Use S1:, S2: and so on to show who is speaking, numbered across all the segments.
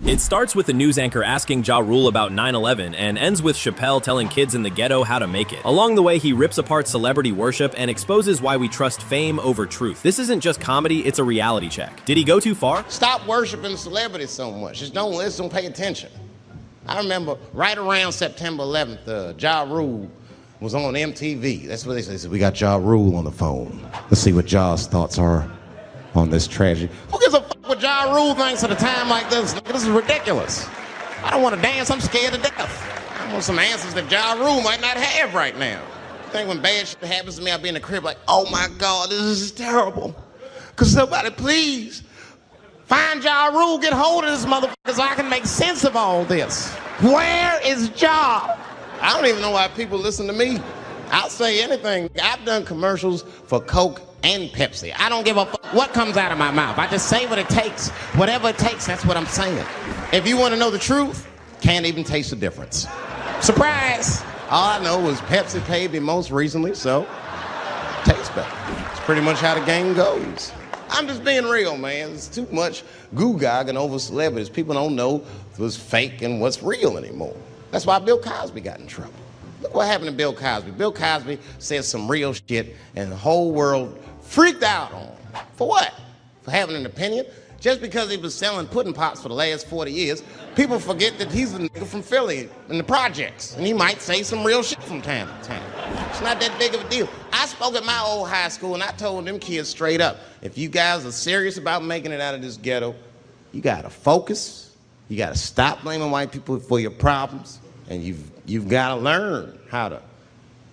S1: It starts with the news anchor asking Ja Rule about 9/11 and ends with Chappelle telling kids in the ghetto how to make it. Along the way, he rips apart celebrity worship and exposes why we trust fame over truth. This isn't just comedy, it's a reality check. Did he go too far?
S2: Stop worshiping celebrities so much. Just don't listen, pay attention. I remember right around September 11th, Ja Rule was on MTV. That's what they said. We got Ja Rule on the phone. Let's see what Ja's thoughts are on this tragedy. Who gives a fuck what Ja Rule thinks at a time like this? This is ridiculous. I don't want to dance. I'm scared to death. I want some answers that Ja Rule might not have right now. I think when bad shit happens to me, I'll be in the crib like, oh my God, this is terrible. Could somebody please find Ja Rule, get hold of this motherfucker so I can make sense of all this. Where is Ja? I don't even know why people listen to me. I'll say anything. I've done commercials for Coke and Pepsi. I don't give a fuck what comes out of my mouth. I just say what it takes. Whatever it takes, that's what I'm saying. If you want to know the truth, can't even taste the difference. Surprise! All I know is Pepsi paid me most recently, so tastes better. It's pretty much how the game goes. I'm just being real, man. There's too much goo-gagging over celebrities. People don't know what's fake and what's real anymore. That's why Bill Cosby got in trouble. Look what happened to Bill Cosby. Bill Cosby said some real shit and the whole world freaked out on him. For what? For having an opinion? Just because he was selling pudding pops for the last 40 years, people forget that he's a nigga from Philly in the projects, and he might say some real shit from time to time. It's not that big of a deal. I spoke at my old high school, and I told them kids straight up, if you guys are serious about making it out of this ghetto, you gotta focus, you gotta stop blaming white people for your problems, and you've gotta learn how to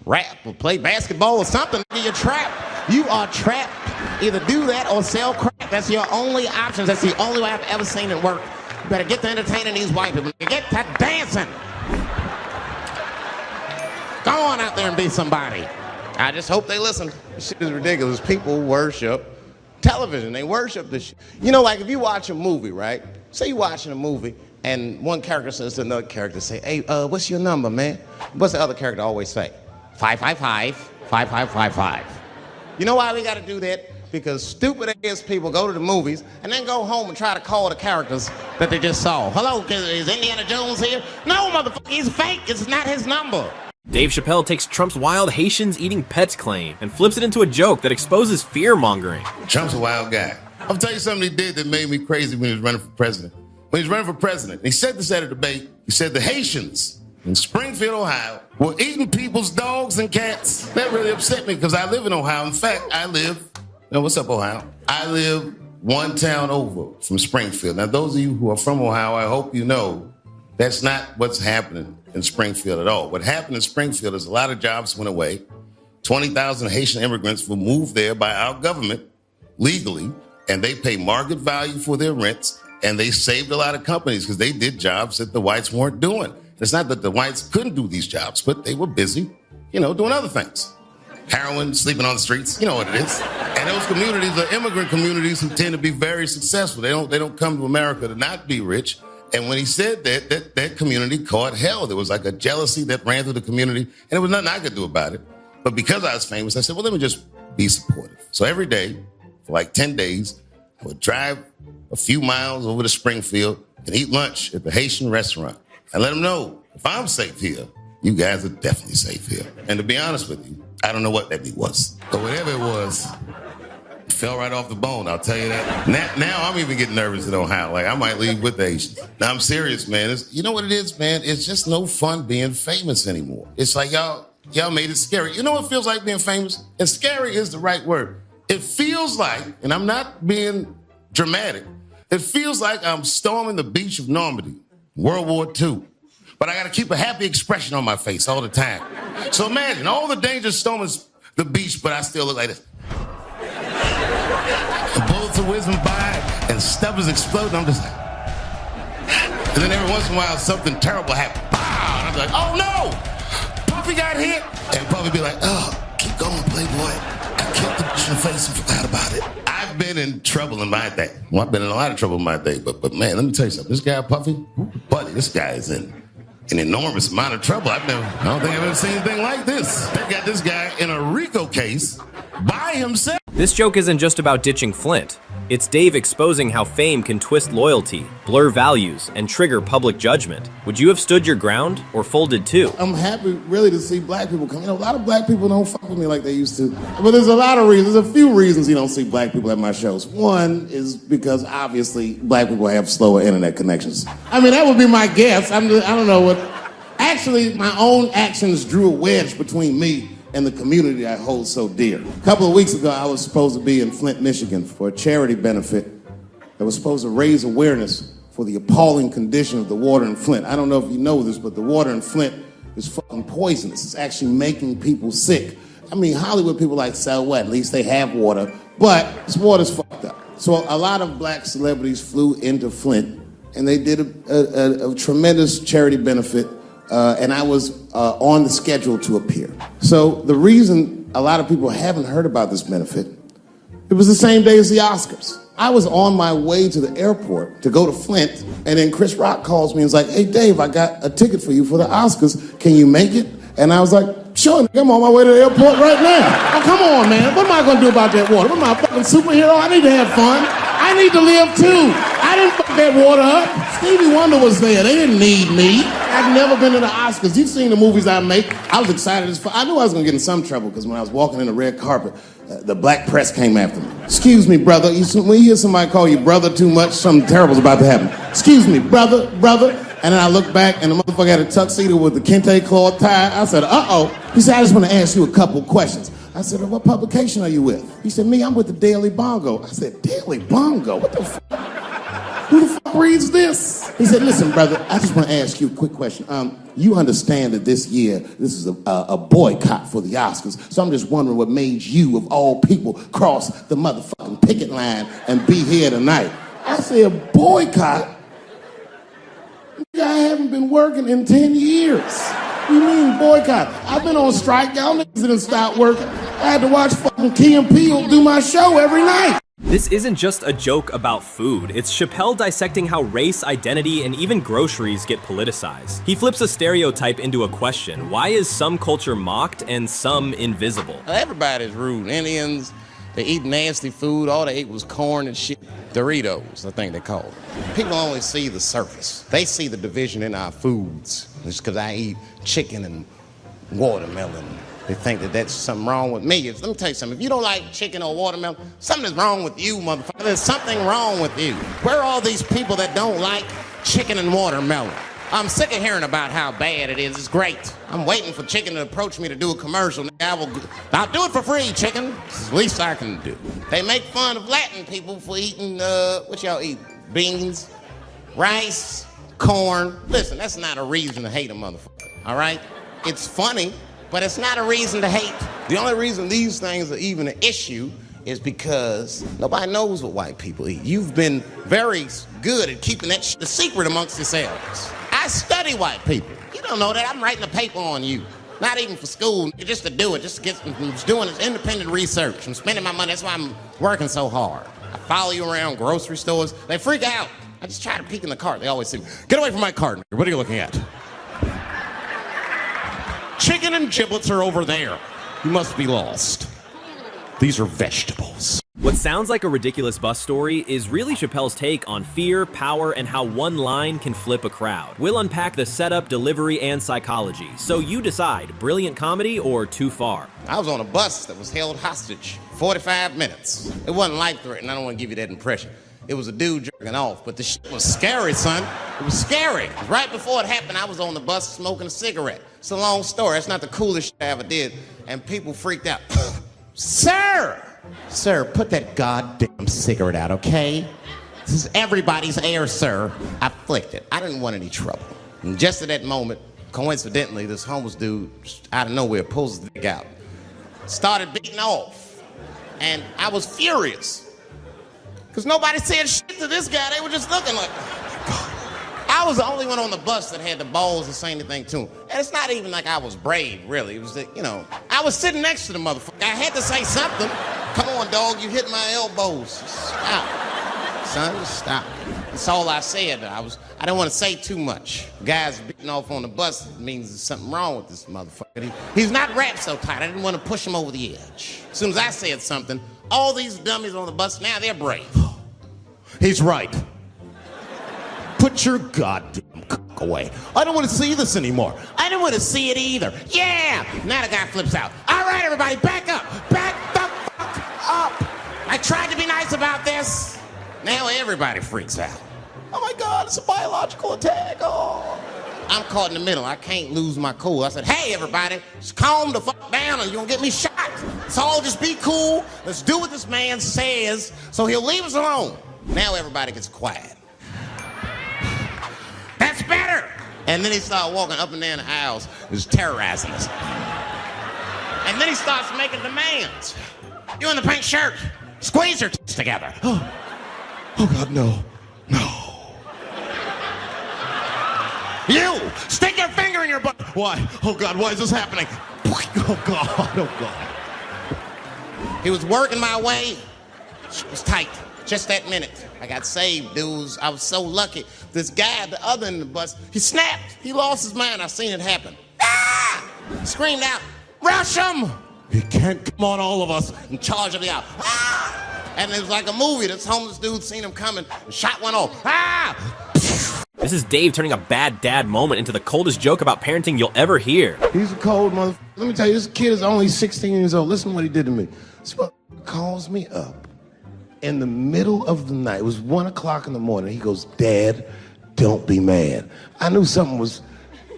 S2: rap or play basketball or something. You're trapped. You are trapped. Either do that or sell crack. That's your only options. That's the only way I've ever seen it work. You better get to entertaining these white people. Get to dancing. Go on out there and be somebody. I just hope they listen. This shit is ridiculous. People worship television. They worship this shit. You know, like if you watch a movie, right? Say you're watching a movie and one character says to another character, say, hey, what's your number, man? What's the other character always say? 555, 5555. You know why we gotta do that? Because stupid ass people go to the movies and then go home and try to call the characters that they just saw. Hello, is Indiana Jones here? No, motherfucker, he's fake. It's not his number.
S1: Dave Chappelle takes Trump's wild Haitians eating pets claim and flips it into a joke that exposes fear-mongering.
S3: Trump's a wild guy. I'll tell you something he did that made me crazy when he was running for president. When he was running for president, he said this at a debate. He said the Haitians in Springfield, Ohio, were eating people's dogs and cats. That really upset me because I live in Ohio. In fact, what's up, Ohio? I live one town over from Springfield. Now, those of you who are from Ohio, I hope you know that's not what's happening in Springfield at all. What happened in Springfield is a lot of jobs went away. 20,000 Haitian immigrants were moved there by our government legally, and they pay market value for their rents, and they saved a lot of companies because they did jobs that the whites weren't doing. It's not that the whites couldn't do these jobs, but they were busy, doing other things. Heroin, sleeping on the streets, you know what it is. And those communities are immigrant communities who tend to be very successful. They don't come to America to not be rich. And when he said that community caught hell. There was like a jealousy that ran through the community, and there was nothing I could do about it. But because I was famous, I said, well, let me just be supportive. So every day, for like 10 days, I would drive a few miles over to Springfield and eat lunch at the Haitian restaurant. And let them know, if I'm safe here, you guys are definitely safe here. And to be honest with you, I don't know what that was. But whatever it was, it fell right off the bone, I'll tell you that. Now I'm even getting nervous in Ohio. Like, I might leave with the Haitians. Now, I'm serious, man. You know what it is, man? It's just no fun being famous anymore. It's like y'all made it scary. You know what it feels like being famous? And scary is the right word. It feels like, and I'm not being dramatic, it feels like I'm storming the beach of Normandy, World War II. But I got to keep a happy expression on my face all the time. So imagine all the danger storming the beach, but I still look like this. The bullets are whizzing by and stuff is exploding. I'm just like, and then every once in a while something terrible happens. Bah! And I'm like, oh no! Puffy got hit. And Puffy be like, oh, keep going, Playboy. I kicked the bitch in the face and forgot about it. I've been in trouble in my day. Well, I've been in a lot of trouble in my day, but man, let me tell you something. This guy, Puffy, buddy, this guy is in an enormous amount of trouble. I don't think I've ever seen anything like this. They got this guy in a RICO case by himself.
S1: This joke isn't just about ditching Flint. It's Dave exposing how fame can twist loyalty, blur values, and trigger public judgment. Would you have stood your ground or folded too?
S3: I'm happy really to see black people come. You know, a lot of black people don't fuck with me like they used to. But there's a lot of reasons. There's a few reasons you don't see black people at my shows. One is because obviously black people have slower internet connections. I mean, that would be my guess. I don't know what. Actually, my own actions drew a wedge between me and the community I hold so dear. A couple of weeks ago, I was supposed to be in Flint, Michigan for a charity benefit that was supposed to raise awareness for the appalling condition of the water in Flint. I don't know if you know this, but the water in Flint is fucking poisonous. It's actually making people sick. I mean, Hollywood people like, so what? At least they have water. But this water's fucked up. So a lot of black celebrities flew into Flint, and they did a tremendous charity benefit. And I was on the schedule to appear. So the reason a lot of people haven't heard about this benefit, it was the same day as the Oscars. I was on my way to the airport to go to Flint, and then Chris Rock calls me and is like, hey, Dave, I got a ticket for you for the Oscars. Can you make it? And I was like, sure, I'm on my way to the airport right now. Oh, come on, man. What am I going to do about that water? What am I, a fucking superhero? I need to have fun. I need to live, too. I didn't fuck that water up. Stevie Wonder was there. They didn't need me. I've never been to the Oscars. You've seen the movies I make. I was excited as fuck. I knew I was going to get in some trouble because when I was walking in the red carpet, the black press came after me. Excuse me, brother. When you hear somebody call you brother too much, something terrible's about to happen. Excuse me, brother. And then I looked back, and the motherfucker had a tuxedo with the kente cloth tie. I said, uh-oh. He said, I just want to ask you a couple questions. I said, what publication are you with? He said, me, I'm with the Daily Bongo. I said, Daily Bongo? What the fuck? Who the fuck reads this? He said, listen, brother, I just want to ask you a quick question. You understand that this year, this is a boycott for the Oscars, so I'm just wondering what made you, of all people, cross the motherfucking picket line and be here tonight. I said, boycott? I haven't been working in 10 years. What do you mean boycott? I've been on strike. Y'all niggas didn't stop working. I had to watch fucking Key and Peele do my show every night.
S1: This isn't just a joke about food. It's Chappelle dissecting how race, identity, and even groceries get politicized. He flips a stereotype into a question. Why is some culture mocked and some invisible?
S2: Everybody's rude. Indians, they eat nasty food. All they ate was corn and shit. Doritos, I think they call it. People only see the surface. They see the division in our foods. Just because I eat chicken and watermelon, they think that that's something wrong with me. Let me tell you something. If you don't like chicken or watermelon, something is wrong with you, motherfucker. There's something wrong with you. Where are all these people that don't like chicken and watermelon? I'm sick of hearing about how bad it is. It's great. I'm waiting for chicken to approach me to do a commercial. I'll do it for free, chicken. It's the least I can do. They make fun of Latin people for eating, what y'all eat? Beans, rice, corn. Listen, that's not a reason to hate a motherfucker, all right? It's funny, but it's not a reason to hate. The only reason these things are even an issue is because nobody knows what white people eat. You've been very good at keeping that the secret amongst yourselves. I study white people. You don't know that. I'm writing a paper on you. Not even for school, just to do it, just to get, I'm doing this independent research. I'm spending my money, that's why I'm working so hard. I follow you around grocery stores. They freak out. I just try to peek in the cart. They always say, get away from my cart. What are you looking at? Chicken and giblets are over there. You must be lost. These are vegetables.
S1: What sounds like a ridiculous bus story is really Chappelle's take on fear, power, and how one line can flip a crowd. We'll unpack the setup, delivery, and psychology. So you decide, brilliant comedy or too far.
S2: I was on a bus that was held hostage 45 minutes. It wasn't life-threatening. I don't want to give you that impression. It was a dude jerking off, but the shit was scary, son. It was scary. Right before it happened, I was on the bus smoking a cigarette. It's a long story. It's not the coolest shit I ever did. And people freaked out. Sir, put that goddamn cigarette out, okay? This is everybody's air, sir. I flicked it. I didn't want any trouble. And just at that moment, coincidentally, this homeless dude, out of nowhere, pulls his dick out. Started beating off. And I was furious. Because nobody said shit to this guy. They were just looking like, oh my God. I was the only one on the bus that had the balls to say anything to him. And it's not even like I was brave, really. It was that, I was sitting next to the motherfucker. I had to say something. Come on, dog, you hit my elbows. Stop. Son, stop. That's all I said. I didn't want to say too much. Guys beating off on the bus means there's something wrong with this motherfucker. He's not wrapped so tight. I didn't want to push him over the edge. As soon as I said something, All these dummies on the bus, now they're brave.
S4: He's right. Put your goddamn cock away. I don't want to see this anymore.
S2: I don't want to see it either. Yeah! Now the guy flips out. All right, everybody, back up. Back the fuck up. I tried to be nice about this. Now everybody freaks out.
S4: Oh my God, it's a biological attack. Oh.
S2: I'm caught in the middle. I can't lose my cool. I said, hey, everybody, just calm the fuck down or you're gonna get me shot. So all just be cool. Let's do what this man says so he'll leave us alone. Now everybody gets quiet. That's better. And then he started walking up and down the aisles, just terrorizing us. And then he starts making demands. You in the pink shirt, squeeze your tits together.
S4: Oh God, no. No.
S2: You, stick your finger in your butt.
S4: Why? Oh God, why is this happening? Oh God, oh God.
S2: He was working my way. It was tight. Just that minute. I got saved, dudes. I was so lucky. This guy at the other end of the bus, he snapped. He lost his mind. I seen it happen. Ah! He screamed out, rush him!
S4: He can't come on all of us.
S2: And charged him out. Ah! And it was like a movie. This homeless dude seen him coming and shot one off. Ah!
S1: This is Dave turning a bad dad moment into the coldest joke about parenting you'll ever hear.
S2: He's a cold motherfucker. Let me tell you, this kid is only 16 years old. Listen to what he did to me. This motherfucker calls me up in the middle of the night. It was 1 o'clock in the morning. He goes, Dad, don't be mad. I knew something was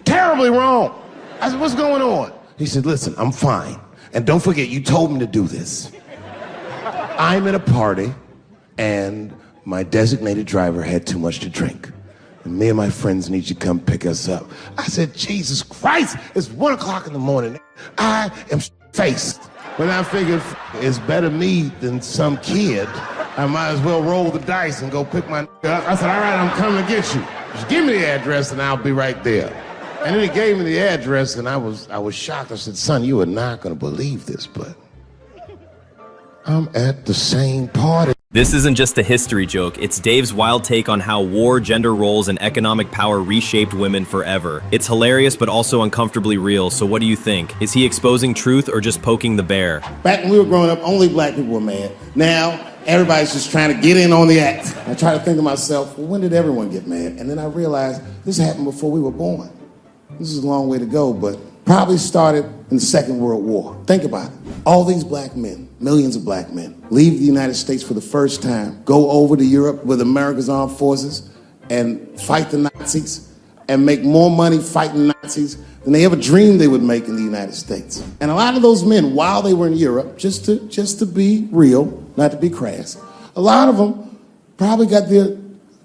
S2: terribly wrong. I said, what's going on? He said, listen, I'm fine. And don't forget, you told me to do this. I'm at a party, and my designated driver had too much to drink. And me and my friends need you to come pick us up. I said, Jesus Christ, it's 1 o'clock in the morning. I am faced. But I figured it's better me than some kid. I might as well roll the dice and go pick my up. I said, all right, I'm coming to get you. Just give me the address and I'll be right there. And then he gave me the address and I was shocked. I said, son, you are not going to believe this, but I'm at the same party.
S1: This isn't just a history joke, it's Dave's wild take on how war, gender roles, and economic power reshaped women forever. It's hilarious but also uncomfortably real, so what do you think? Is he exposing truth or just poking the bear?
S2: Back when we were growing up, only black people were mad. Now, everybody's just trying to get in on the act. I try to think to myself, well, when did everyone get mad? And then I realized this happened before we were born. This is a long way to go, but probably started in the Second World War. Think about it. All these black men, millions of black men, leave the United States for the first time, go over to Europe with America's armed forces and fight the Nazis and make more money fighting Nazis than they ever dreamed they would make in the United States. And a lot of those men, while they were in Europe, just to be real, not to be crass, a lot of them probably got their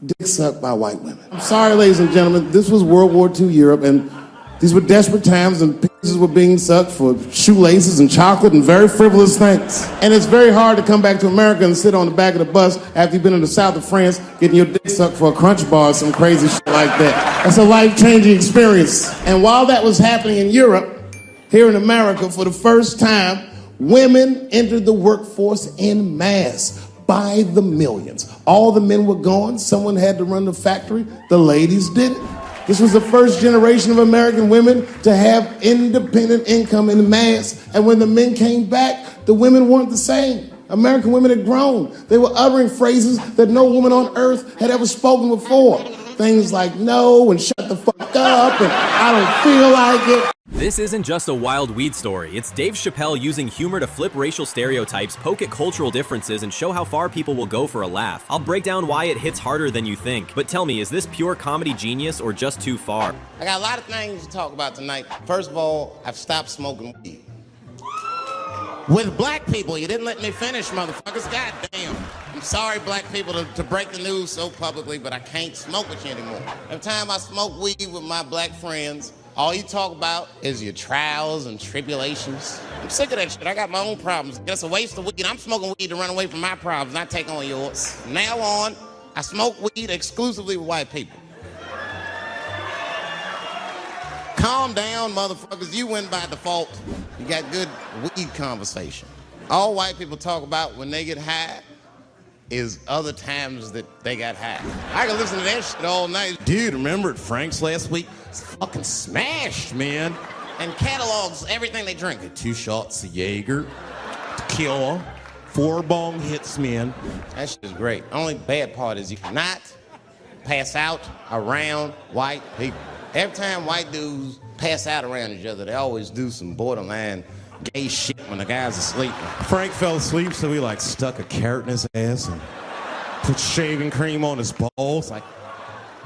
S2: dick sucked by white women. I'm sorry, ladies and gentlemen, this was World War II Europe, and these were desperate times, and penises were being sucked for shoelaces and chocolate and very frivolous things. And it's very hard to come back to America and sit on the back of the bus after you've been in the south of France getting your dick sucked for a Crunch Bar or some crazy shit like that. That's a life-changing experience. And while that was happening in Europe, here in America, for the first time, women entered the workforce en masse by the millions. All the men were gone. Someone had to run the factory. The ladies did it. This was the first generation of American women to have independent income in mass. And when the men came back, the women weren't the same. American women had grown. They were uttering phrases that no woman on earth had ever spoken before. Things like no and shut the fuck up and I don't feel like it.
S1: This isn't just a wild weed story. It's Dave Chappelle using humor to flip racial stereotypes, poke at cultural differences, and show how far people will go for a laugh. I'll break down why it hits harder than you think. But tell me, is this pure comedy genius or just too far?
S2: I got a lot of things to talk about tonight. First of all, I've stopped smoking weed. With black people, you didn't let me finish, motherfuckers. Goddamn. I'm sorry, black people, to break the news so publicly, but I can't smoke with you anymore. Every time I smoke weed with my black friends, all you talk about is your trials and tribulations. I'm sick of that shit. I got my own problems. That's a waste of weed. I'm smoking weed to run away from my problems, not take on yours. From now on, I smoke weed exclusively with white people. Calm down, motherfuckers. You win by default. You got good weed conversation. All white people talk about when they get high is other times that they got high. I can listen to that shit all night.
S4: Dude, remember at Frank's last week? It's fucking smashed, man.
S2: And catalogs everything they drink.
S4: 2 shots of Jaeger, tequila, 4 bong hits, man.
S2: That shit is great. Only bad part is you cannot pass out around white people. Every time white dudes pass out around each other, they always do some borderline gay shit when the guys are asleep.
S4: Frank fell asleep, so he like stuck a carrot in his ass and put shaving cream on his balls.
S2: Like,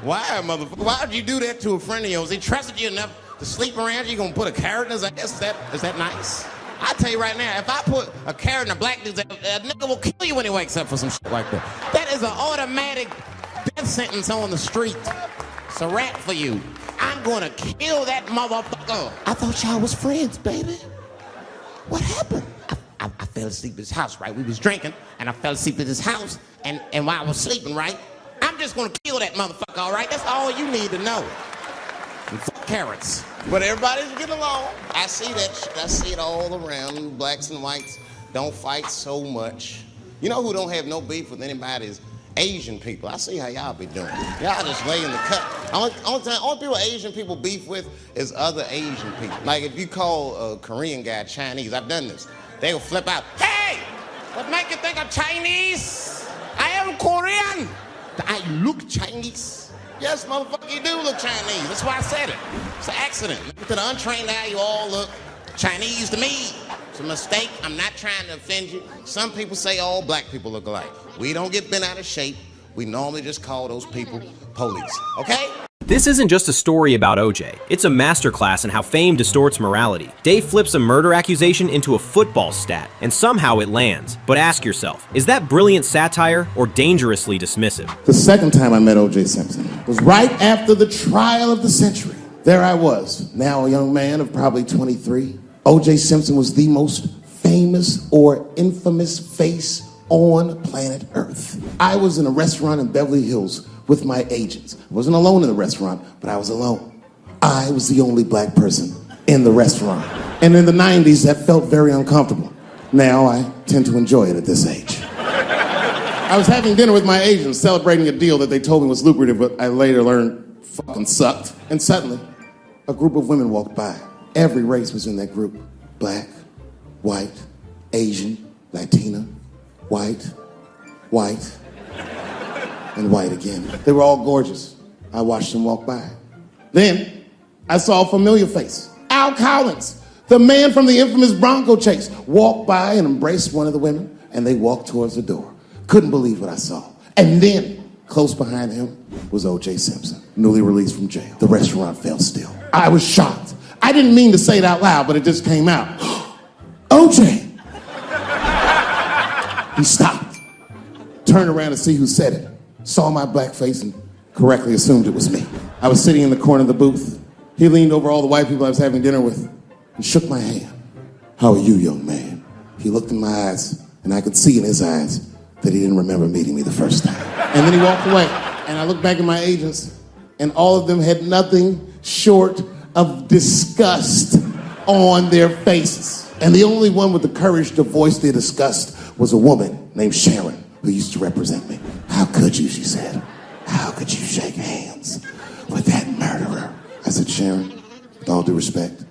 S2: why, motherfucker? Why would you do that to a friend of yours? He trusted you enough to sleep around you. You gonna put a carrot in his ass? Is that nice? I tell you right now, if I put a carrot in a black dude's ass, a nigga will kill you when he wakes up for some shit like that. That is an automatic death sentence on the street. It's a rap for you. I'm gonna kill that motherfucker. I thought y'all was friends, baby. What happened? I fell asleep at his house, right? We was drinking, and I fell asleep at his house, and while I was sleeping, right? I'm just gonna kill that motherfucker, all right? That's all you need to know. And fuck carrots. But everybody's getting along. I see that shit. I see it all around. Blacks and whites don't fight so much. You know who don't have no beef with anybody is Asian people. I see how y'all be doing. Y'all just lay in the cut. Only people Asian people beef with is other Asian people. Like if you call a Korean guy Chinese, I've done this. They will flip out. Hey, what make you think I'm Chinese? I am Korean. I look Chinese. Yes, motherfucker, you do look Chinese. That's why I said it. It's an accident. To the untrained eye, you all look Chinese to me. It's a mistake. I'm not trying to offend you. Some people say all black people look alike. We don't get bent out of shape. We normally just call those people police, okay?
S1: This isn't just a story about OJ. It's a masterclass in how fame distorts morality. Dave flips a murder accusation into a football stat, and somehow it lands. But ask yourself, is that brilliant satire or dangerously dismissive?
S3: The second time I met O.J. Simpson was right after the trial of the century. There I was, now a young man of probably 23. O.J. Simpson was the most famous or infamous face on planet Earth. I was in a restaurant in Beverly Hills with my agents. I wasn't alone in the restaurant, but I was alone. I was the only black person in the restaurant. And in the 90s, that felt very uncomfortable. Now I tend to enjoy it at this age. I was having dinner with my agents, celebrating a deal that they told me was lucrative, but I later learned fucking sucked. And suddenly, a group of women walked by. Every race was in that group. Black, white, Asian, Latina, white, and white again. They were all gorgeous. I watched them walk by. Then I saw a familiar face. Al Collins, the man from the infamous Bronco chase, walked by and embraced one of the women, and they walked towards the door. Couldn't believe what I saw. And then, close behind him, was O.J. Simpson, newly released from jail. The restaurant fell still. I was shocked. I didn't mean to say it out loud, but it just came out. O.J. He stopped, turned around to see who said it, saw my black face and correctly assumed it was me. I was sitting in the corner of the booth. He leaned over all the white people I was having dinner with and shook my hand. How are you, young man? He looked in my eyes, and I could see in his eyes that he didn't remember meeting me the first time. And then he walked away, and I looked back at my agents, and all of them had nothing short of disgust on their faces. And the only one with the courage to voice their disgust was a woman named Sharon, who used to represent me. How could you, she said. How could you shake hands with that murderer? I said, Sharon, with all due respect,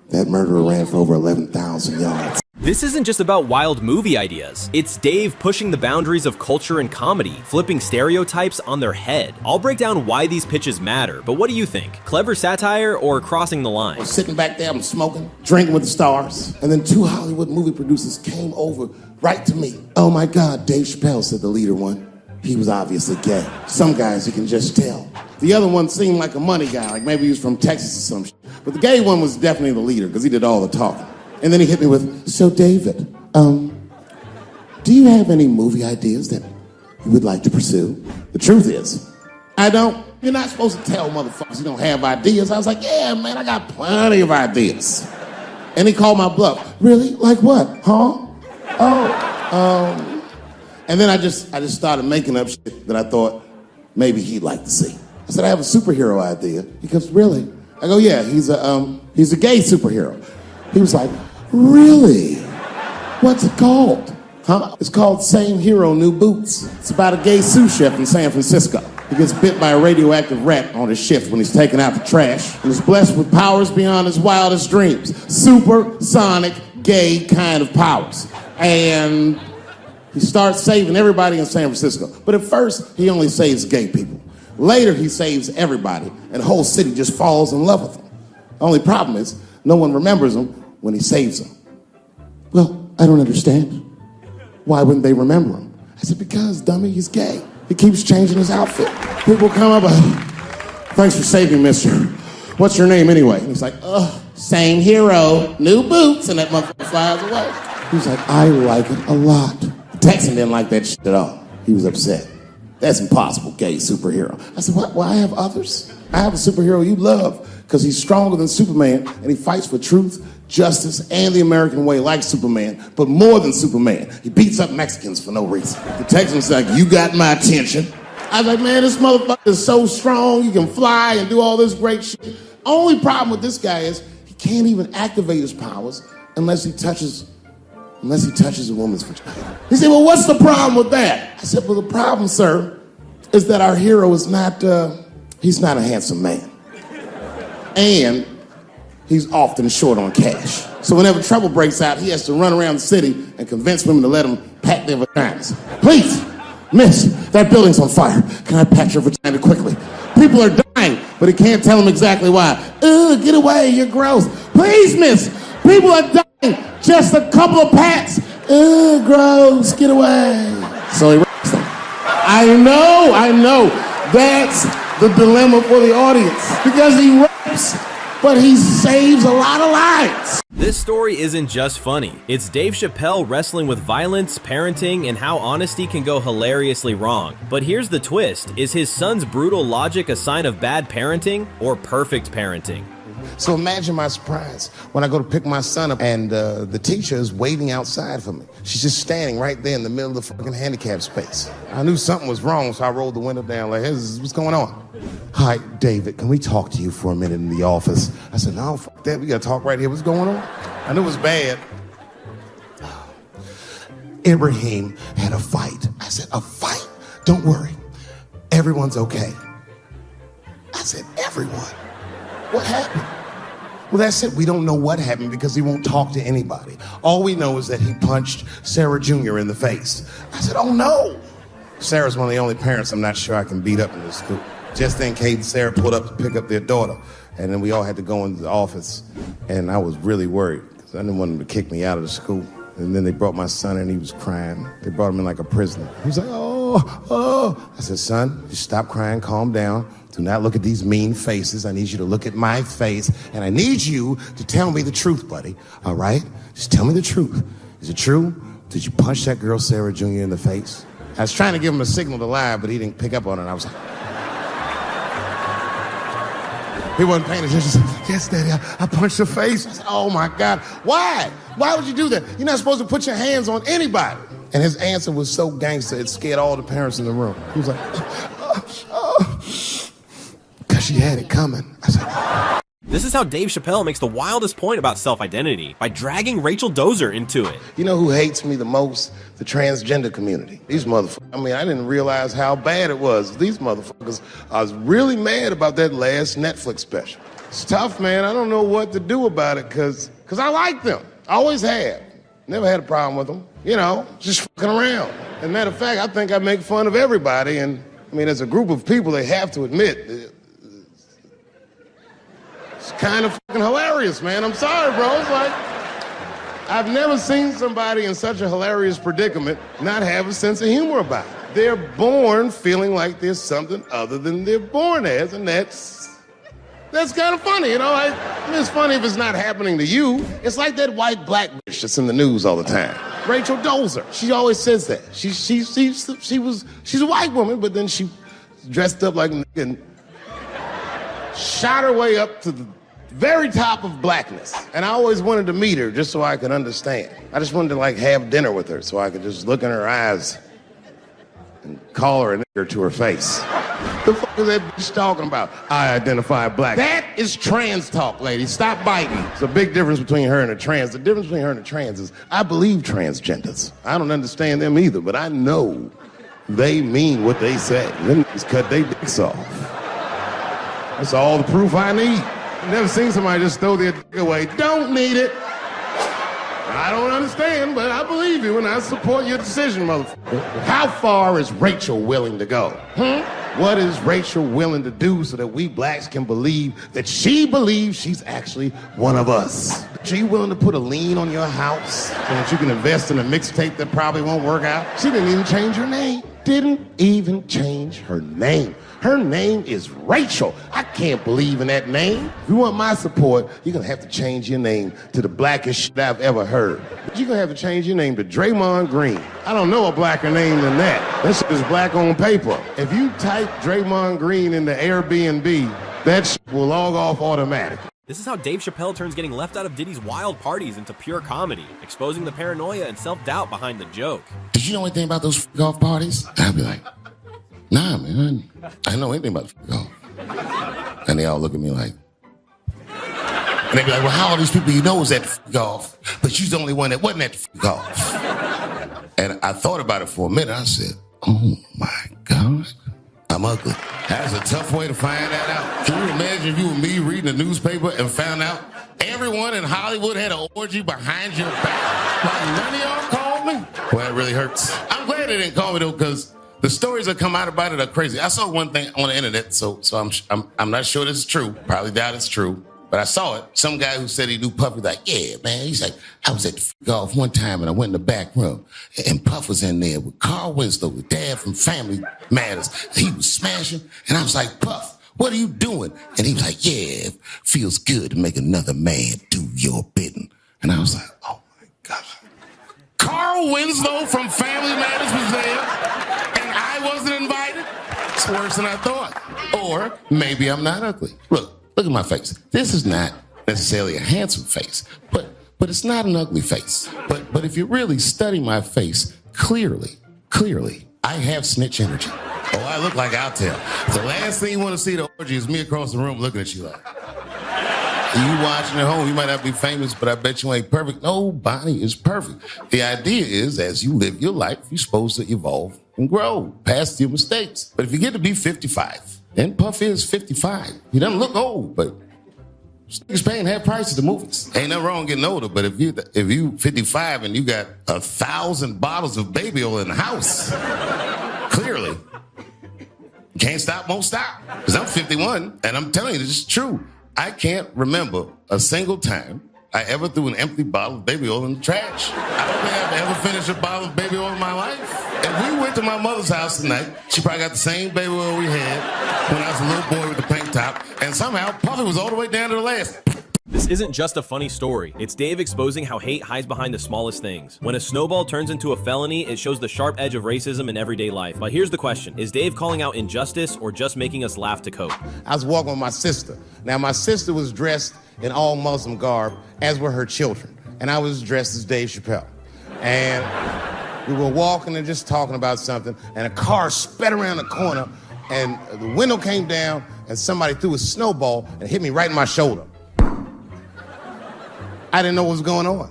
S3: that murderer ran for over 11,000 yards.
S1: This isn't just about wild movie ideas. It's Dave pushing the boundaries of culture and comedy, flipping stereotypes on their head. I'll break down why these pitches matter, but what do you think? Clever satire or crossing the line?
S3: I was sitting back there, I'm smoking, drinking with the stars, and then 2 Hollywood movie producers came over right to me. Oh my God, Dave Chappelle, said the leader one. He was obviously gay. Some guys you can just tell. The other one seemed like a money guy, like maybe he was from Texas or some shit. But the gay one was definitely the leader, because he did all the talking. And then he hit me with, so David, do you have any movie ideas that you would like to pursue? The truth is, I don't. You're not supposed to tell motherfuckers you don't have ideas. I was like, yeah, man, I got plenty of ideas. And he called my bluff. Really? Like what? Huh? And then I just started making up shit that I thought maybe he'd like to see. I said, I have a superhero idea. He goes, really? I go, yeah, he's a gay superhero. He was like, really? What's it called? Huh? It's called Same Hero, New Boots. It's about a gay sous chef in San Francisco. He gets bit by a radioactive rat on his shift when he's taking out the trash and is blessed with powers beyond his wildest dreams. Supersonic, gay kind of powers. And He starts saving everybody in San Francisco. But at first, he only saves gay people. Later, he saves everybody, and the whole city just falls in love with him. The only problem is, no one remembers him when he saves them. Well, I don't understand. Why wouldn't they remember him? I said, because, dummy, he's gay. He keeps changing his outfit. People come up, thanks for saving, mister. What's your name anyway? And he's like, same hero, new boots, and that motherfucker flies away. He's like, I like it a lot. The Texan didn't like that shit at all. He was upset. That's impossible, gay superhero. I said, what? Well, I have others. I have a superhero you love because he's stronger than Superman and he fights for truth, justice, and the American way like Superman, but more than Superman. He beats up Mexicans for no reason. The Texan's like, you got my attention. I was like, man, this motherfucker is so strong. He can fly and do all this great shit. Only problem with this guy is he can't even activate his powers unless he touches a woman's vagina. He said, well, what's the problem with that? I said, well, the problem, sir, is that our hero is not, he's not a handsome man. And he's often short on cash. So whenever trouble breaks out, he has to run around the city and convince women to let him pat their vaginas. Please, miss, that building's on fire. Can I pat your vagina quickly? People are dying, but he can't tell them exactly why. Get away, you're gross. Please, miss, people are dying. Just a couple of pats. Gross, get away. So he rapes them. I know. That's the dilemma for the audience. Because he rapes, but he saves a lot of lives.
S1: This story isn't just funny. It's Dave Chappelle wrestling with violence, parenting, and how honesty can go hilariously wrong. But here's the twist. Is his son's brutal logic a sign of bad parenting or perfect parenting?
S2: So imagine my surprise when I go to pick my son up and the teacher is waiting outside for me. She's just standing right there in the middle of the fucking handicap space. I knew something was wrong, so I rolled the window down like, hey, what's going on? Hi, David, can we talk to you for a minute in the office? I said, no, fuck that, we gotta talk right here. What's going on? I knew it was bad. Ibrahim had a fight. I said, a fight? Don't worry, everyone's okay. I said, everyone? What happened? Well, that's it. We don't know what happened because he won't talk to anybody. All we know is that he punched Sarah Jr. in the face. I said, oh no. Sarah's one of the only parents I'm not sure I can beat up in this school. Just in case Sarah pulled up to pick up their daughter. And then we all had to go into the office. And I was really worried because I didn't want them to kick me out of the school. And then they brought my son in, he was crying. They brought him in like a prisoner. He was like, oh. I said, son, just stop crying, calm down. Do not look at these mean faces. I need you to look at my face. And I need you to tell me the truth, buddy. All right? Just tell me the truth. Is it true? Did you punch that girl, Sarah Jr., in the face? I was trying to give him a signal to lie, but he didn't pick up on it. I was like... He wasn't paying attention. He said, yes, Daddy, I punched her face. I said, oh, my God. Why? Why would you do that? You're not supposed to put your hands on anybody. And his answer was so gangster, it scared all the parents in the room. He was like, because she had it coming. I said,
S1: This is how Dave Chappelle makes the wildest point about self-identity, by dragging Rachel Dozer into it.
S2: you know who hates me the most? The transgender community. These motherfuckers. I mean, I didn't realize how bad it was. These motherfuckers, I was really mad about that last Netflix special. It's tough, man. I don't know what to do about it because I like them. I always have. Never had a problem with them. You know, just fucking around. As a matter of fact, I think I make fun of everybody. And, I mean, as a group of people, they have to admit, it's kind of fucking hilarious, man. I'm sorry, bro. It's like, I've never seen somebody in such a hilarious predicament not have a sense of humor about it. They're born feeling like there's something other than they're born as, and that's kind of funny, you know? I mean, it's funny if it's not happening to you. It's like that white black bitch that's in the news all the time. Rachel Dozer. She always says that. She's a white woman, but then she dressed up like a nigga and shot her way up to the very top of blackness. And I always wanted to meet her just so I could understand. I just wanted to like have dinner with her so I could just look in her eyes and call her a nigger to her face. The fuck is that bitch talking about? I identify black. That is trans talk, lady. Stop biting. It's a big difference between her and a trans. The difference between her and a trans is I believe transgenders. I don't understand them either, but I know they mean what they say. Them niggas cut their dicks off. That's all the proof I need. I've never seen somebody just throw their dick away. Don't need it.
S3: I don't understand, but I believe you and I support your decision, motherfucker.
S2: How far is Rachel willing to go? What is Rachel willing to do so that we blacks can believe that she believes she's actually one of us? Are you willing to put a lien on your house so that you can invest in a mixtape that probably won't work out? She didn't even change her name. Didn't even change her name. Her name is Rachel. I can't believe in that name. If you want my support, you're gonna have to change your name to the blackest shit I've ever heard. You're gonna have to change your name to Draymond Green. I don't know a blacker name than that. That shit is black on paper. If you type Draymond Green into Airbnb, that shit will log off automatically.
S1: This is how Dave Chappelle turns getting left out of Diddy's wild parties into pure comedy, exposing the paranoia and self-doubt behind the joke.
S3: Did you know anything about those golf parties? I'd be like, nah, man, I didn't know anything about golf. And they all look at me like, and they be like, well, how all these people you know was at golf, but you're the only one that wasn't at golf. And I thought about it for a minute. I said, oh my God, I'm ugly. That's a tough way to find that out. Can you imagine if you were me reading the newspaper and found out everyone in Hollywood had an orgy behind your back? Like none of y'all called me? Well, it really hurts. I'm glad they didn't call me though, because the stories that come out about it are crazy. I saw one thing on the internet, so I'm not sure this is true. Probably doubt it's true. But I saw it. Some guy who said he knew Puff was like, yeah, man. He's like, I was at the golf one time and I went in the back room and Puff was in there with Carl Winslow, with Dad from Family Matters. He was smashing. And I was like, Puff, what are you doing? And he was like, yeah, it feels good to make another man do your bidding. And I was like, oh my God. Carl Winslow from Family Matters was there and I wasn't invited? It's worse than I thought. Or maybe I'm not ugly. Look at my face. This is not necessarily a handsome face, but it's not an ugly face. But if you really study my face clearly, I have snitch energy. Oh, I look like I'll tell. The last thing you want to see the orgy is me across the room looking at you like, you watching at home, you might not be famous, but I bet you ain't perfect. Nobody is perfect. The idea is, as you live your life, you're supposed to evolve and grow past your mistakes. But if you get to be 55, and Puff is 55. He doesn't look old, but niggas paying half price at the movies. Ain't nothing wrong getting older, but if you 55 and you got 1,000 bottles of baby oil in the house, clearly, can't stop, won't stop. Because I'm 51, and I'm telling you, this is true. I can't remember a single time I ever threw an empty bottle of baby oil in the trash. I don't think I've ever finished a bottle of baby oil in my life. If we went to my mother's house tonight, she probably got the same baby oil we had when I was a little boy with the pink top, and somehow Puffy was all the way down to the last.
S1: This isn't just a funny story. It's Dave exposing how hate hides behind the smallest things. When a snowball turns into a felony, it shows the sharp edge of racism in everyday life. But here's the question. Is Dave calling out injustice or just making us laugh to cope?
S2: I was walking with my sister. Now, my sister was dressed in all Muslim garb, as were her children. And I was dressed as Dave Chappelle. And we were walking and just talking about something, and a car sped around the corner, and the window came down, and somebody threw a snowball and hit me right in my shoulder. I didn't know what was going on.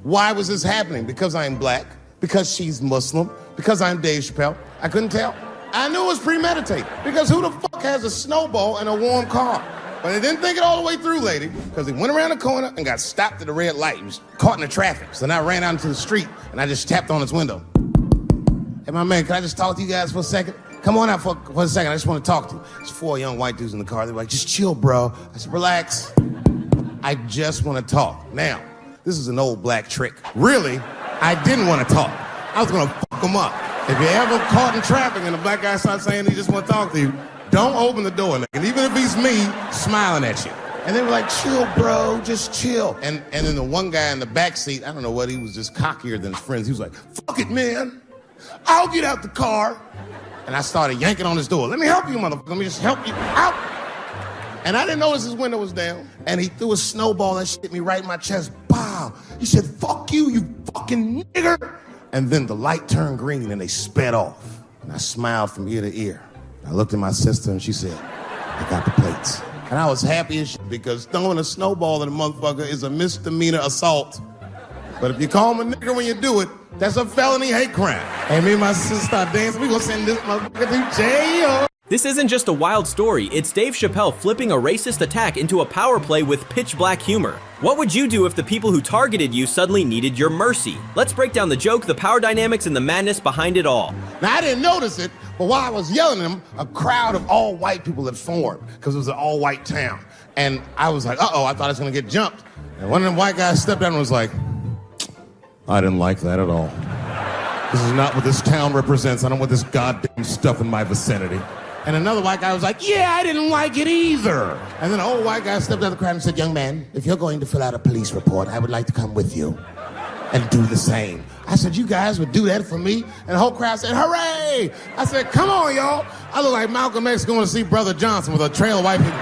S2: Why was this happening? Because I'm black, because she's Muslim, because I'm Dave Chappelle. I couldn't tell. I knew it was premeditated, because who the fuck has a snowball in a warm car? But I didn't think it all the way through, lady, because he went around the corner and got stopped at the red light. He was caught in the traffic. So then I ran out into the street, and I just tapped on his window. Hey, my man, can I just talk to you guys for a second? Come on out for a second. I just want to talk to you. There's 4 young white dudes in the car. They were like, just chill, bro. I said, relax. I just want to talk. Now, this is an old black trick. Really, I didn't want to talk. I was going to fuck them up. If you're ever caught in traffic and the black guy starts saying he just want to talk to you, don't open the door. And even if he's me, smiling at you. And they were like, chill, bro, just chill. And then the one guy in the back seat, I don't know what, he was just cockier than his friends. He was like, fuck it, man. I'll get out the car. And I started yanking on his door. Let me help you, motherfucker. Let me just help you out. And I didn't notice his window was down. And he threw a snowball that hit me right in my chest. Pow. He said, fuck you, you fucking nigger. And then the light turned green and they sped off. And I smiled from ear to ear. I looked at my sister and she said, I got the plates. And I was happy as shit because throwing a snowball at a motherfucker is a misdemeanor assault. But if you call him a nigger when you do it, that's a felony hate crime. And me and my sister start dancing. We gonna send this motherfucker to jail.
S1: This isn't just a wild story, it's Dave Chappelle flipping a racist attack into a power play with pitch black humor. What would you do if the people who targeted you suddenly needed your mercy? Let's break down the joke, the power dynamics, and the madness behind it all.
S2: Now, I didn't notice it, but while I was yelling at him, a crowd of all white people had formed because it was an all-white town. And I was like, uh-oh, I thought I was going to get jumped. And one of them white guys stepped down and was like,
S4: I didn't like that at all. This is not what this town represents. I don't want this goddamn stuff in my vicinity.
S2: and another white guy was like, yeah, I didn't like it either. And then an old white guy stepped out of the crowd and said, young man, if you're going to fill out a police report, I would like to come with you and do the same. I said, you guys would do that for me? And the whole crowd said, hooray! I said, come on, y'all. I look like Malcolm X going to see Brother Johnson with a trail of white people.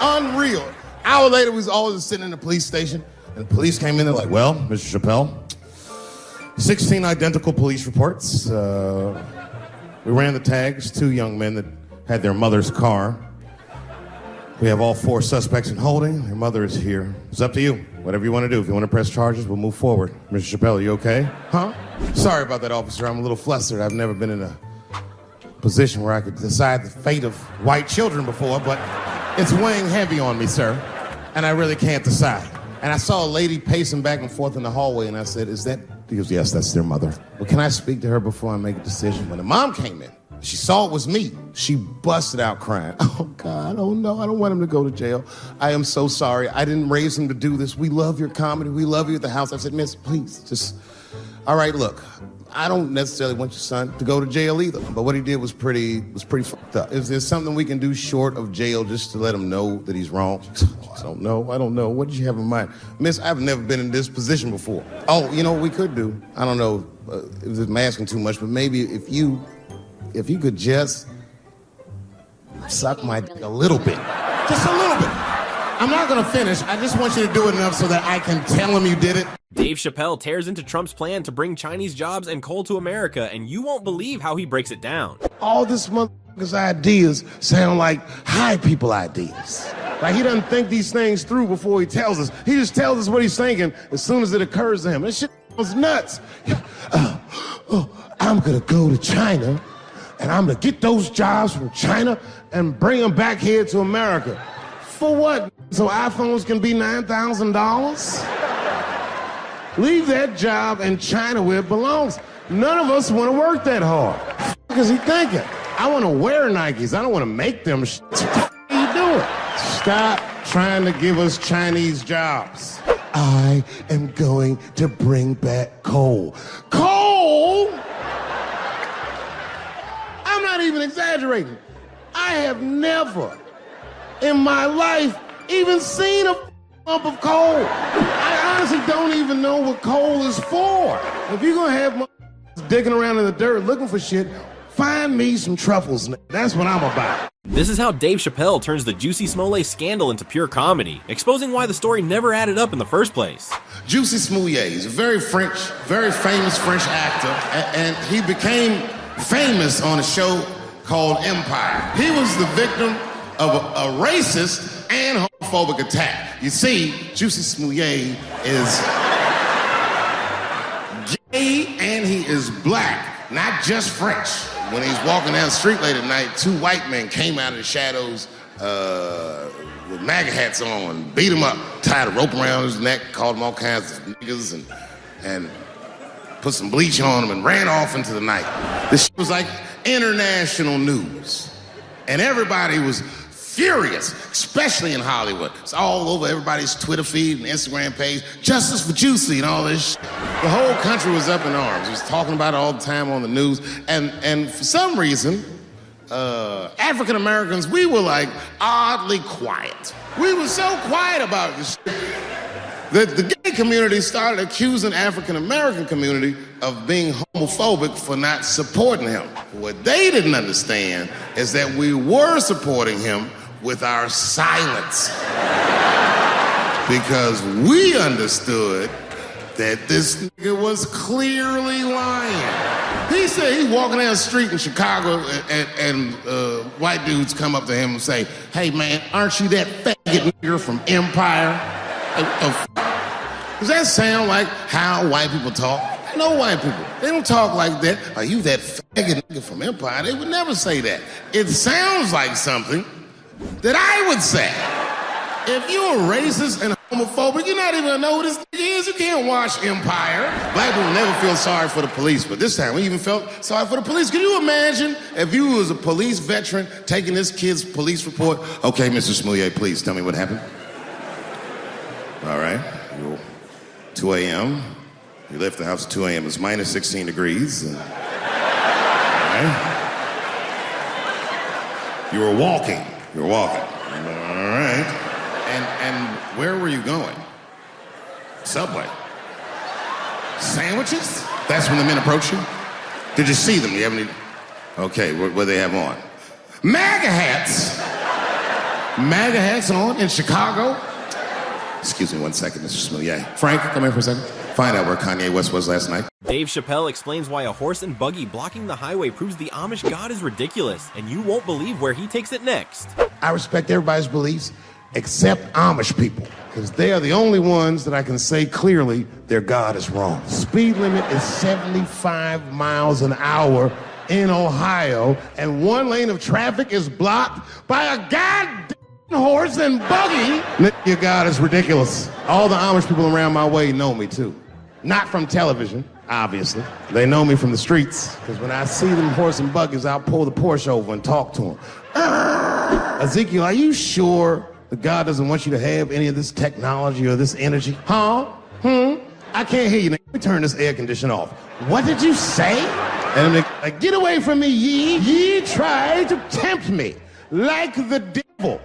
S2: Unreal. Hour later, we was all just sitting in the police station, and the police came in, they're like, well, Mr. Chappelle, 16 identical police reports. We ran the tags, 2 young men that had their mother's car. We have all 4 suspects in holding. Their mother is here. It's up to you. Whatever you want to do. If you want to press charges, we'll move forward. Mr. Chappelle, are you okay? Huh? Sorry about that, officer. I'm a little flustered. I've never been in a position where I could decide the fate of white children before, but it's weighing heavy on me, sir. And I really can't decide. And I saw a lady pacing back and forth in the hallway, and I said, is that... He goes, yes, that's their mother. Well, can I speak to her before I make a decision? When the mom came in, she saw it was me. She busted out crying. Oh, God, oh, no, I don't want him to go to jail. I am so sorry. I didn't raise him to do this. We love your comedy. We love you at the house. I said, miss, please, just... All right, look, I don't necessarily want your son to go to jail either, but what he did was pretty fucked up. Is there something we can do short of jail just to let him know that he's wrong? I don't know. What did you have in mind? Miss, I've never been in this position before. Oh, you know what we could do? I don't know if I'm asking too much, but maybe if you could just suck my dick a little bit. Just a little bit. I'm not gonna finish. I just want you to do it enough so that I can tell him you did it.
S1: Dave Chappelle tears into Trump's plan to bring Chinese jobs and coal to America, and you won't believe how he breaks it down.
S2: All this motherfucker's ideas sound like high people ideas. Like he doesn't think these things through before he tells us. He just tells us what he's thinking as soon as it occurs to him. This shit was nuts. I'm gonna go to China, and I'm gonna get those jobs from China and bring them back here to America. For what? So iPhones can be $9,000? Leave that job in China where it belongs. None of us want to work that hard. What is he thinking? I want to wear Nikes. I don't want to make them. What are you doing? Stop trying to give us Chinese jobs. I am going to bring back coal. Coal? I'm not even exaggerating. I have never in my life even seen a lump of coal. I honestly don't even know what coal is for. If you're gonna have digging around in the dirt looking for shit, find me some truffles. That's what I'm about.
S1: This is how Dave Chappelle turns the Juicy Smollett scandal into pure comedy, exposing why the story never added up in the first place.
S3: Juicy Smollett is a very famous French actor, and he became famous on a show called Empire. He was the victim of a racist and homophobic attack. You see, Juicy Smollett is gay and he is black, not just French. When he's walking down the street late at night, 2 white men came out of the shadows with MAGA hats on, beat him up, tied a rope around his neck, called him all kinds of niggas, and put some bleach on him and ran off into the night. This was like international news. And everybody was furious, especially in Hollywood. It's all over everybody's Twitter feed and Instagram page. Justice for Juicy and all this shit. The whole country was up in arms. It was talking about it all the time on the news. And for some reason, African Americans, we were like oddly quiet. We were so quiet about this shit that the gay community started accusing African American community of being homophobic for not supporting him. What they didn't understand is that we were supporting him with our silence. Because we understood that this nigga was clearly lying. He said he's walking down the street in Chicago and white dudes come up to him and say, hey man, aren't you that faggot nigger from Empire? Does that sound like how white people talk? No white people. They don't talk like that. Are you that faggot nigga from Empire? They would never say that. It sounds like something that I would say. If you're racist and homophobic, you're not even gonna know who this nigga is. You can't watch Empire. Black people never feel sorry for the police, but this time we even felt sorry for the police. Can you imagine if you was a police veteran taking this kid's police report? Okay, Mr. Smoulier, please tell me what happened. All right, 2 a.m. You left the house at 2 a.m. It's minus 16 degrees. All right. You were walking. All right. And where were you going? Subway. Sandwiches? That's when the men approached you? Did you see them? Do you have any? Okay, what do they have on? MAGA hats. MAGA hats on in Chicago. Excuse me 1 second, Mr. Smoulier. Frank, come here for a second. Find out where Kanye West was last night.
S1: Dave Chappelle explains why a horse and buggy blocking the highway proves the Amish God is ridiculous, and you won't believe where he takes it next.
S2: I respect everybody's beliefs except Amish people, because they are the only ones that I can say clearly their God is wrong. Speed limit is 75 miles an hour in Ohio, and one lane of traffic is blocked by a goddamn horse and buggy. Your God is ridiculous. All the Amish people around my way know me too. Not from television, obviously. They know me from the streets, because when I see them horse and buggies, I'll pull the Porsche over and talk to them. Ezekiel, are you sure that God doesn't want you to have any of this technology or this energy? Huh? I can't hear you. Let me turn this air conditioner off. What did you say? And I'm like, get away from me, ye. Ye try to tempt me like the devil.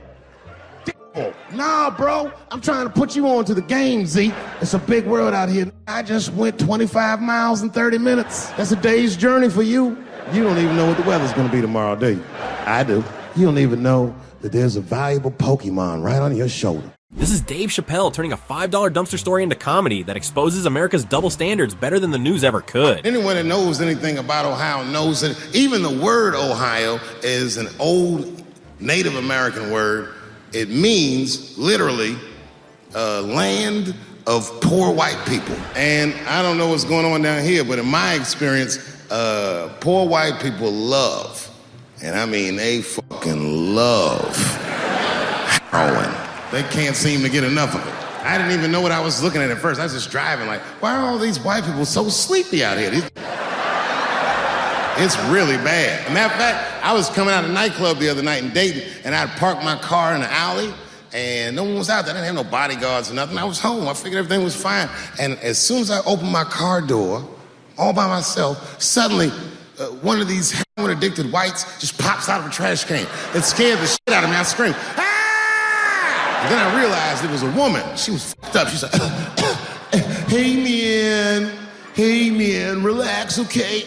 S2: Nah, bro, I'm trying to put you on to the game, Z. It's a big world out here. I just went 25 miles in 30 minutes. That's a day's journey for you. You don't even know what the weather's gonna be tomorrow, do you? I do. You don't even know that there's a valuable Pokemon right on your shoulder.
S1: This is Dave Chappelle turning a $5 dumpster story into comedy that exposes America's double standards better than the news ever could.
S3: Anyone that knows anything about Ohio knows that even the word Ohio is an old Native American word. It means, literally, land of poor white people. And I don't know what's going on down here, but in my experience, poor white people love, and I mean they fucking love, heroin. They can't seem to get enough of it. I didn't even know what I was looking at first. I was just driving like, why are all these white people so sleepy out here? It's really bad. As a matter of fact, I was coming out of a nightclub the other night in Dayton, and I'd parked my car in the alley, and no one was out there. I didn't have no bodyguards or nothing. I was home. I figured everything was fine. And as soon as I opened my car door, all by myself, suddenly one of these heroin-addicted whites just pops out of a trash can. It scared the shit out of me. I screamed, ah! And then I realized it was a woman. She was fucked up. She's like, hey man, relax, okay?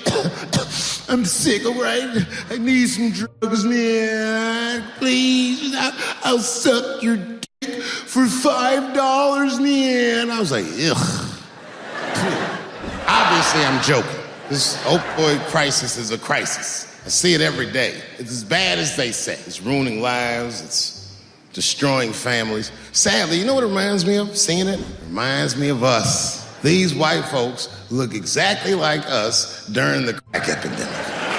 S3: I'm sick, all right? I need some drugs, man. Please, I'll suck your dick for $5, man. I was like, ugh. Obviously, I'm joking. This opioid crisis is a crisis. I see it every day. It's as bad as they say. It's ruining lives. It's destroying families. Sadly, you know what it reminds me of? Seeing it? It reminds me of us. These white folks look exactly like us during the crack epidemic.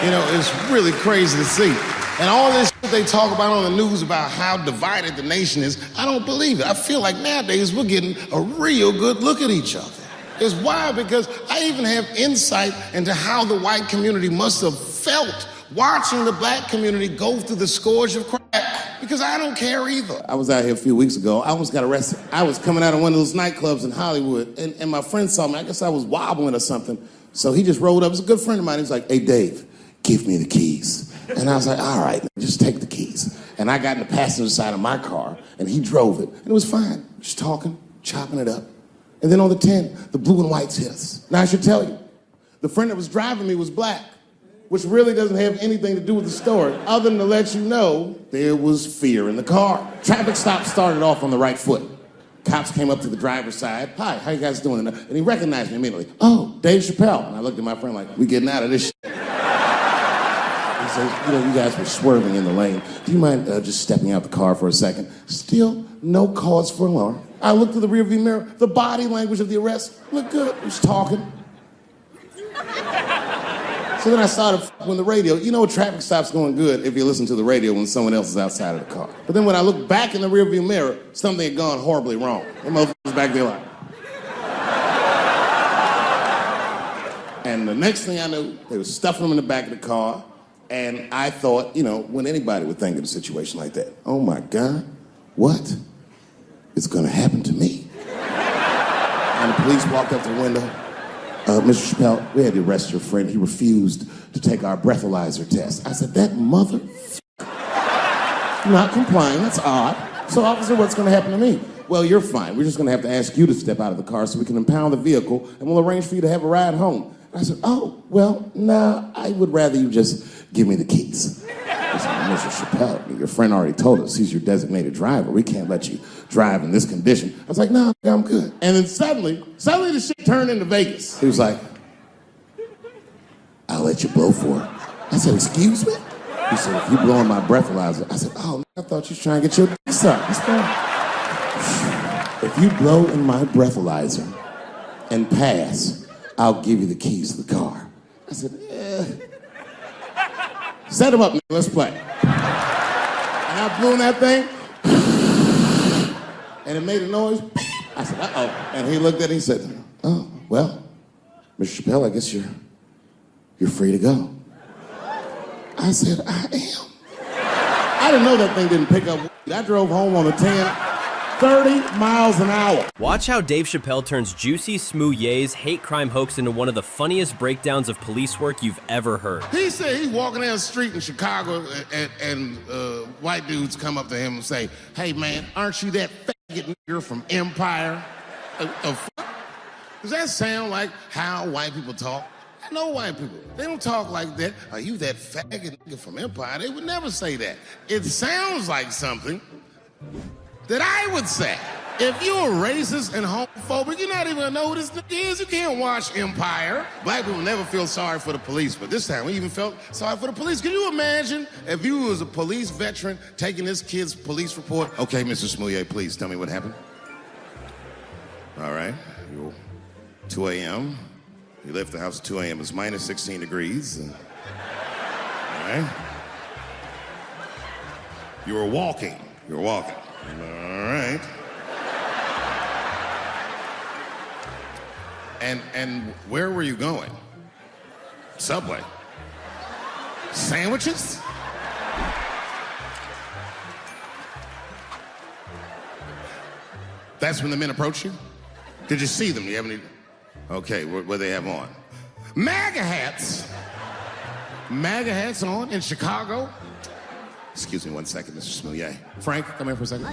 S3: You know, it's really crazy to see. And all this shit they talk about on the news about how divided the nation is, I don't believe it. I feel like nowadays we're getting a real good look at each other. It's wild because I even have insight into how the white community must have felt watching the black community go through the scourge of crack, because I don't care either. I was out here a few weeks ago. I almost got arrested. I was coming out of one of those nightclubs in Hollywood, and my friend saw me. I guess I was wobbling or something. So he just rolled up. It was a good friend of mine. He was like, hey, Dave, give me the keys. And I was like, all right, just take the keys. And I got in the passenger side of my car, and he drove it. And it was fine. Just talking, chopping it up. And then on the 10, the blue and whites hit us. Now, I should tell you, the friend that was driving me was black, which really doesn't have anything to do with the story, other than to let you know there was fear in the car. Traffic stop started off on the right foot. Cops came up to the driver's side. Hi, how you guys doing? And he recognized me immediately. Oh, Dave Chappelle. And I looked at my friend like, we getting out of this shit. He says, you know, you guys were swerving in the lane. Do you mind just stepping out the car for a second? Still no cause for alarm. I looked through the rearview mirror. The body language of the arrest looked good. He was talking. So then I started with the radio. You know, traffic stops going good if you listen to the radio when someone else is outside of the car. But then when I looked back in the rearview mirror, something had gone horribly wrong. The motherfuckers back there like. And the next thing I knew, they were stuffing them in the back of the car. And I thought, you know, when anybody would think of a situation like that, oh my God, what is gonna happen to me? And the police walked up to the window. Mr. Chappelle, we had to arrest your friend. He refused to take our breathalyzer test. I said, that motherfucker. Not complying, that's odd. So, officer, what's gonna happen to me? Well, you're fine. We're just gonna have to ask you to step out of the car so we can impound the vehicle and we'll arrange for you to have a ride home. I said, oh, well, nah, I would rather you just give me the keys. I said, Mr. Chappelle, your friend already told us he's your designated driver. We can't let you drive in this condition. I was like, no, I'm good. And then suddenly the shit turned into Vegas. He was like, I'll let you blow for it. I said, excuse me? He said, if you blow in my breathalyzer. I said, oh, I thought you were trying to get your dick sucked. If you blow in my breathalyzer and pass, I'll give you the keys to the car. I said, set him up, let's play. And I blew in that thing, and it made a noise. I said, uh-oh. And he looked at it and he said, oh, well, Mr. Chappelle, I guess you're free to go. I said, I am. I didn't know that thing didn't pick up. I drove home on the 30 miles an hour.
S1: Watch how Dave Chappelle turns juicy Smoothie's hate crime hoax into one of the funniest breakdowns of police work you've ever heard.
S3: He said he's walking down the street in Chicago and white dudes come up to him and say, hey man, aren't you that faggot nigger from Empire? Does that sound like how white people talk? I know white people. They don't talk like that. Are you that faggot nigger from Empire? They would never say that. It sounds like something that I would say. If you're racist and homophobic, you're not even gonna know who this nigga is. You can't watch Empire. Black people never feel sorry for the police, but this time we even felt sorry for the police. Can you imagine if you was a police veteran taking this kid's police report? Okay, Mr. Smouye, please tell me what happened. All right, 2 a.m. You left the house at 2 a.m. It's minus 16 degrees. All right. You were walking. All right. And where were you going? Subway. Sandwiches? That's when the men approached you? Did you see them? Do you have any? Okay, what they have on? MAGA hats. MAGA hats on in Chicago. Excuse me one second, Mr. Smouye. Frank, come here for a second.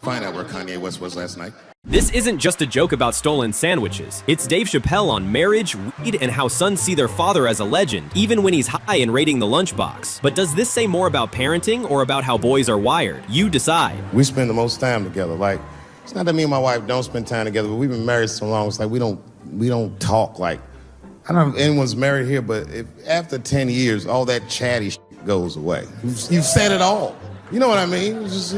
S3: Find out where Kanye West was last night.
S1: This isn't just a joke about stolen sandwiches. It's Dave Chappelle on marriage, weed, and how sons see their father as a legend, even when he's high and raiding the lunchbox. But does this say more about parenting or about how boys are wired? You decide.
S3: We spend the most time together. Like, it's not that me and my wife don't spend time together, but we've been married so long, it's like we don't talk like. I don't know if anyone's married here, but if after 10 years, all that chatty shit goes away. You've said it all. You know what I mean? It's just,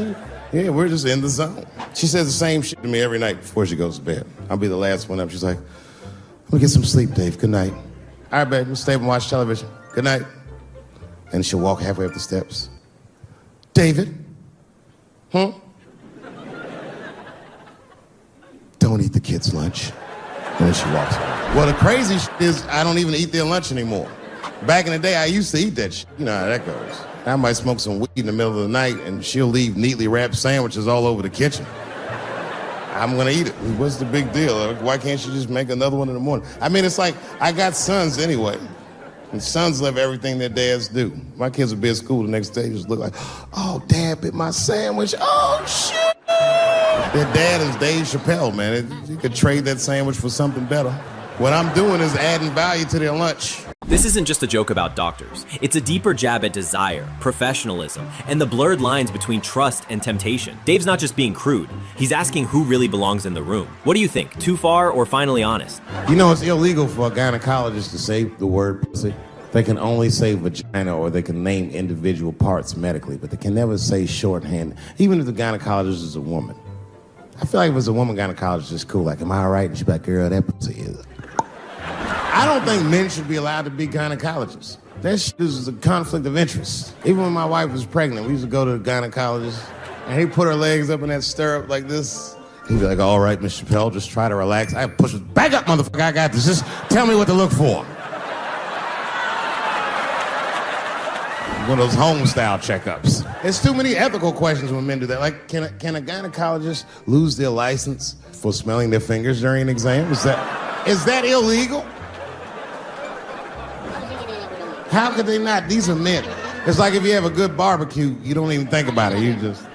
S3: yeah, we're just in the zone. She says the same shit to me every night before she goes to bed. I'll be the last one up. She's like, I'm gonna get some sleep, Dave. Good night. All right, babe, we'll stay up and watch television. Good night. And she'll walk halfway up the steps. David? Huh? Don't eat the kids' lunch. And then she walks away. Well, the crazy shit is I don't even eat their lunch anymore. Back in the day, I used to eat that shit. You know how that goes. I might smoke some weed in the middle of the night and she'll leave neatly wrapped sandwiches all over the kitchen. I'm gonna eat it. What's the big deal? Why can't she just make another one in the morning? I mean, it's like, I got sons anyway. And sons love everything their dads do. My kids would be at school the next day, just look like, oh, Dad bit my sandwich. Oh, shit. Their dad is Dave Chappelle, man. You could trade that sandwich for something better. What I'm doing is adding value to their lunch.
S1: This isn't just a joke about doctors. It's a deeper jab at desire, professionalism, and the blurred lines between trust and temptation. Dave's not just being crude. He's asking who really belongs in the room. What do you think? Too far or finally honest?
S2: You know, it's illegal for a gynecologist to say the word pussy. They can only say vagina or they can name individual parts medically, but they can never say shorthand, even if the gynecologist is a woman. I feel like if it's a woman gynecologist, it's cool. Like, am I all right? And she'd be like, girl, that pussy is. I don't think men should be allowed to be gynecologists. That shit is a conflict of interest. Even when my wife was pregnant, we used to go to the gynecologist, and he'd put her legs up in that stirrup like this. He'd be like, all right, Miss Chappelle, just try to relax. I push it, back up, motherfucker, I got this. Just tell me what to look for. One of those home-style checkups. There's too many ethical questions when men do that. Like, can a gynecologist lose their license for smelling their fingers during an exam? Is that illegal? How could they not? These are men. It's like if you have a good barbecue, you don't even think about it. You just...